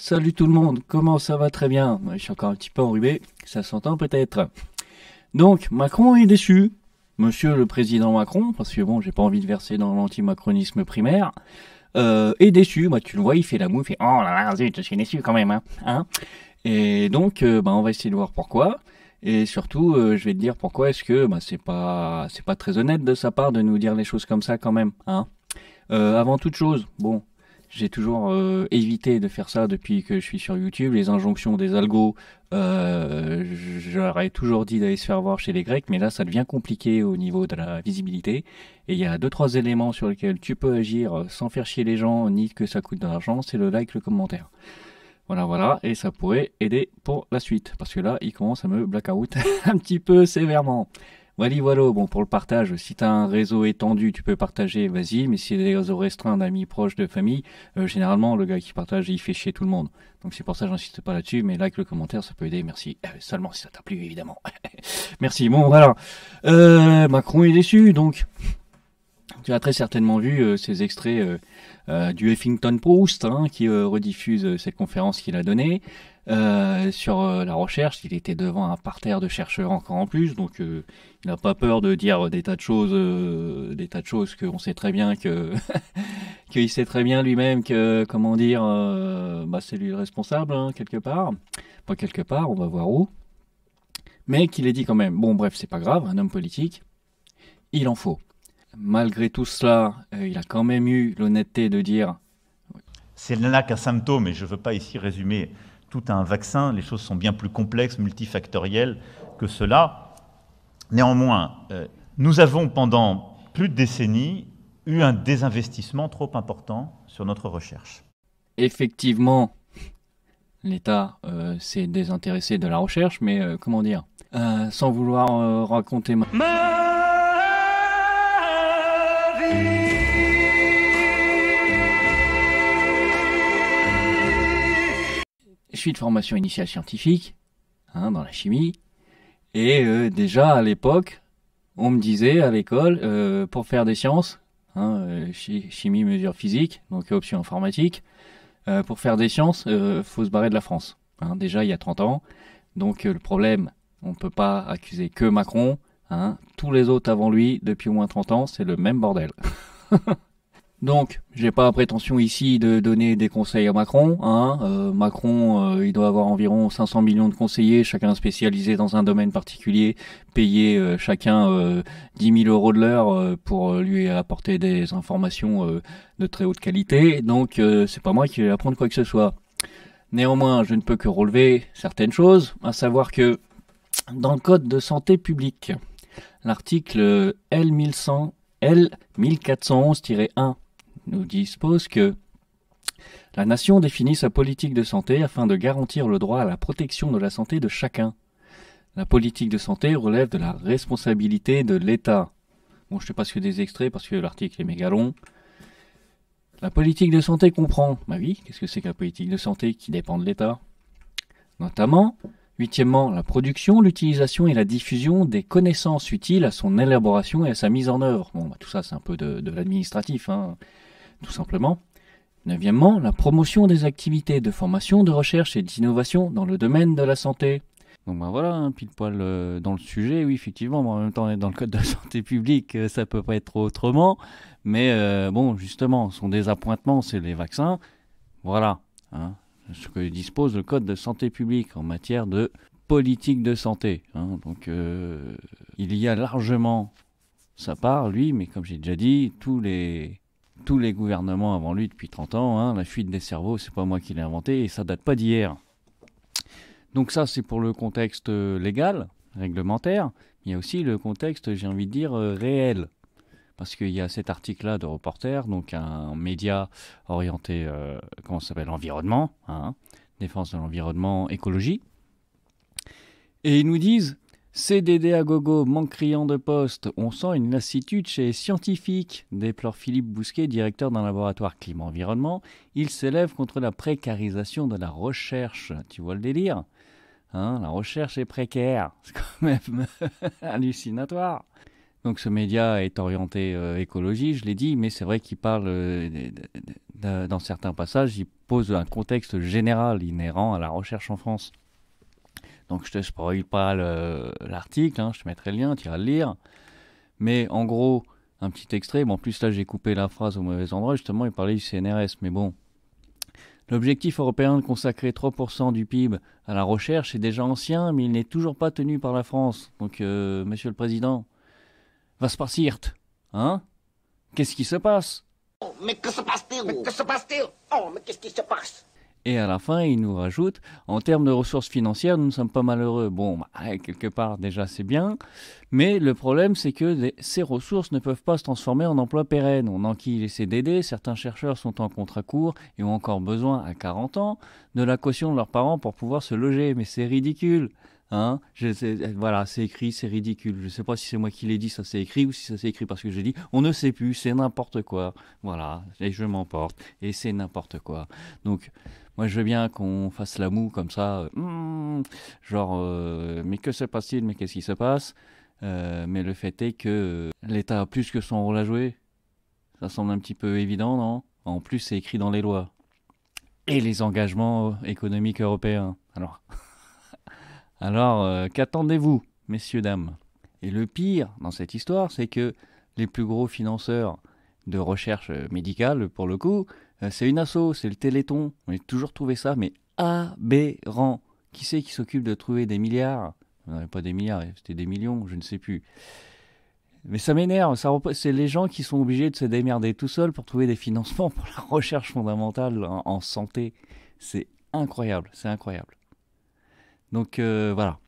Salut tout le monde, comment ça va? Très bien. Je suis encore un petit peu enrhumé, ça s'entend peut-être. Donc, Macron est déçu. Monsieur le président Macron, parce que bon, j'ai pas envie de verser dans l'anti-macronisme primaire, est déçu. Bah, tu le vois, il fait la moue, il fait oh là là, zut, je suis déçu quand même, hein. Et donc, on va essayer de voir pourquoi. Et surtout, je vais te dire pourquoi est-ce que c'est pas très honnête de sa part de nous dire les choses comme ça quand même, hein. Avant toute chose, bon, j'ai toujours évité de faire ça depuis que je suis sur YouTube. Les injonctions des algos, j'aurais toujours dit d'aller se faire voir chez les Grecs, mais là, ça devient compliqué au niveau de la visibilité. Et il y a deux, trois éléments sur lesquels tu peux agir sans faire chier les gens, ni que ça coûte de l'argent, c'est le like, le commentaire. Voilà, voilà, et ça pourrait aider pour la suite, parce que là, il commence à me blackout un petit peu sévèrement. Voilà, voilà, bon, pour le partage, si t'as un réseau étendu, tu peux partager, vas-y, mais si des réseaux restreints d'amis proches, de famille, généralement, le gars qui partage, il fait chier tout le monde. Donc c'est pour ça que j'insiste pas là-dessus, mais like, le commentaire, ça peut aider, merci. Seulement si ça t'a plu, évidemment. Merci, bon, voilà. Macron est déçu, donc tu as très certainement vu ces extraits du Huffington Post qui rediffuse cette conférence qu'il a donnée sur la recherche. Il était devant un parterre de chercheurs encore en plus, donc il n'a pas peur de dire des tas de choses qu'on sait très bien que qu'il sait très bien lui-même que comment dire, c'est lui le responsable quelque part, pas quelque part, on va voir où, mais qu'il ait dit quand même. Bon, bref, c'est pas grave, un homme politique, il en faut. Malgré tout cela, il a quand même eu l'honnêteté de dire. C'est là qu'un symptôme, et je ne veux pas ici résumer tout un vaccin, les choses sont bien plus complexes, multifactorielles que cela. Néanmoins, nous avons pendant plus de décennies eu un désinvestissement trop important sur notre recherche. Effectivement, l'État s'est désintéressé de la recherche, mais comment dire, sans vouloir raconter Je suis de formation initiale scientifique, dans la chimie, et déjà à l'époque, on me disait à l'école, pour faire des sciences, chimie, mesure physique, donc option informatique, pour faire des sciences, faut se barrer de la France. Déjà il y a 30 ans, donc le problème, on ne peut pas accuser que Macron, tous les autres avant lui, depuis au moins 30 ans, c'est le même bordel. Donc, j'ai pas la prétention ici de donner des conseils à Macron. Macron, il doit avoir environ 500 millions de conseillers, chacun spécialisé dans un domaine particulier, payé chacun 10 000 euros de l'heure pour lui apporter des informations de très haute qualité. Donc, c'est pas moi qui vais apprendre quoi que ce soit. Néanmoins, je ne peux que relever certaines choses, à savoir que dans le Code de santé publique, l'article L1411-1 nous dispose que la nation définit sa politique de santé afin de garantir le droit à la protection de la santé de chacun. La politique de santé relève de la responsabilité de l'État. Bon, je te passe que des extraits parce que l'article est méga long. La politique de santé comprend, qu'est-ce que c'est que la politique de santé qui dépend de l'État? Notamment, huitièmement, la production, l'utilisation et la diffusion des connaissances utiles à son élaboration et à sa mise en œuvre. Bon, tout ça, c'est un peu de l'administratif, tout simplement. Neuvièmement, la promotion des activités de formation, de recherche et d'innovation dans le domaine de la santé. Donc voilà, pile poil dans le sujet, oui, effectivement, en même temps on est dans le code de santé publique, ça peut pas être autrement, mais justement, son désappointement, c'est les vaccins, voilà, ce que dispose le code de santé publique en matière de politique de santé. Donc il y a largement sa part, lui, mais comme j'ai déjà dit, tous les gouvernements avant lui depuis 30 ans, la fuite des cerveaux, c'est pas moi qui l'ai inventé et ça date pas d'hier. Donc ça, c'est pour le contexte légal, réglementaire. Il y a aussi le contexte, j'ai envie de dire, réel. Parce qu'il y a cet article-là de Reporter, donc un média orienté, environnement, défense de l'environnement, écologie. Et ils nous disent, CDD à gogo, manque criant de poste, on sent une lassitude chez les scientifiques, déplore Philippe Bousquet, directeur d'un laboratoire climat-environnement. Il s'élève contre la précarisation de la recherche. Tu vois le délire ? La recherche est précaire, c'est quand même hallucinatoire. Donc ce média est orienté écologie, je l'ai dit, mais c'est vrai qu'il parle, dans certains passages, il pose un contexte général inhérent à la recherche en France. Donc je te spoil pas l'article, hein, je te mettrai le lien, tu iras le lire. Mais en gros, un petit extrait, bon, en plus là j'ai coupé la phrase au mauvais endroit, justement il parlait du CNRS, mais bon. L'objectif européen de consacrer 3% du PIB à la recherche est déjà ancien, mais il n'est toujours pas tenu par la France. Donc, Monsieur le Président, va se passer, hein? Qu'est-ce qui se passe? Oh, mais que se passe-t-il? Mais que se passe-t-il? Oh, mais qu'est-ce qui se passe? Et à la fin, il nous rajoute, en termes de ressources financières, nous ne sommes pas malheureux. Bon, bah, quelque part, déjà, c'est bien. Mais le problème, c'est que ces ressources ne peuvent pas se transformer en emplois pérennes. On enquille les CDD, certains chercheurs sont en contrat court et ont encore besoin, à 40 ans, de la caution de leurs parents pour pouvoir se loger. Mais c'est ridicule. Hein, voilà, c'est écrit, c'est ridicule. Je ne sais pas si c'est moi qui l'ai dit, ça c'est écrit, ou si ça c'est écrit parce que j'ai dit, on ne sait plus, c'est n'importe quoi. Voilà, et je m'emporte, et c'est n'importe quoi. Donc, moi je veux bien qu'on fasse la moue comme ça, genre, mais que se passe-t-il, mais qu'est-ce qui se passe? Mais le fait est que l'État a plus que son rôle à jouer. Ça semble un petit peu évident, non? En plus, c'est écrit dans les lois. Et les engagements économiques européens. Alors, qu'attendez-vous, messieurs, dames? Et le pire dans cette histoire, c'est que les plus gros financeurs de recherche médicale, pour le coup, c'est une asso, c'est le Téléthon. On a toujours trouvé ça, mais aberrant. Qui c'est qui s'occupe de trouver des milliards? Non, pas des milliards, c'était des millions, je ne sais plus. Mais ça m'énerve, c'est les gens qui sont obligés de se démerder tout seuls pour trouver des financements pour la recherche fondamentale en santé. C'est incroyable, c'est incroyable. Donc voilà.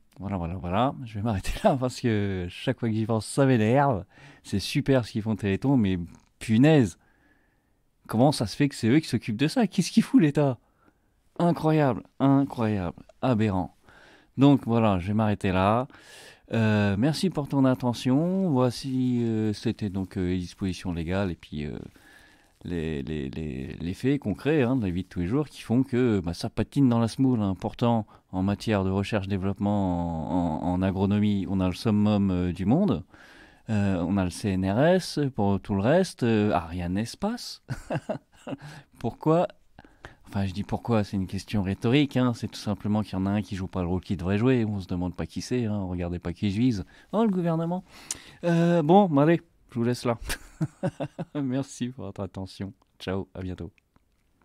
Je vais m'arrêter là parce que chaque fois que j'y pense, ça m'énerve. C'est super ce qu'ils font Téléthon, mais punaise. Comment ça se fait que c'est eux qui s'occupent de ça? Qu'est-ce qu'il fout l'État? Incroyable, aberrant. Donc voilà, je vais m'arrêter là. Merci pour ton attention. Voici, c'était donc les dispositions légales et puis les faits concrets de la vie de tous les jours qui font que ça patine dans la semoule. Pourtant, en matière de recherche-développement en agronomie, on a le summum du monde. On a le CNRS. Pour tout le reste, Ariane Espace. Pourquoi? Enfin, je dis pourquoi, c'est une question rhétorique. C'est tout simplement qu'il y en a un qui joue pas le rôle qu'il devrait jouer. On se demande pas qui c'est. Regardez pas qui je vise. Oh, le gouvernement. Bon, allez, je vous laisse là. Merci pour votre attention. Ciao, à bientôt.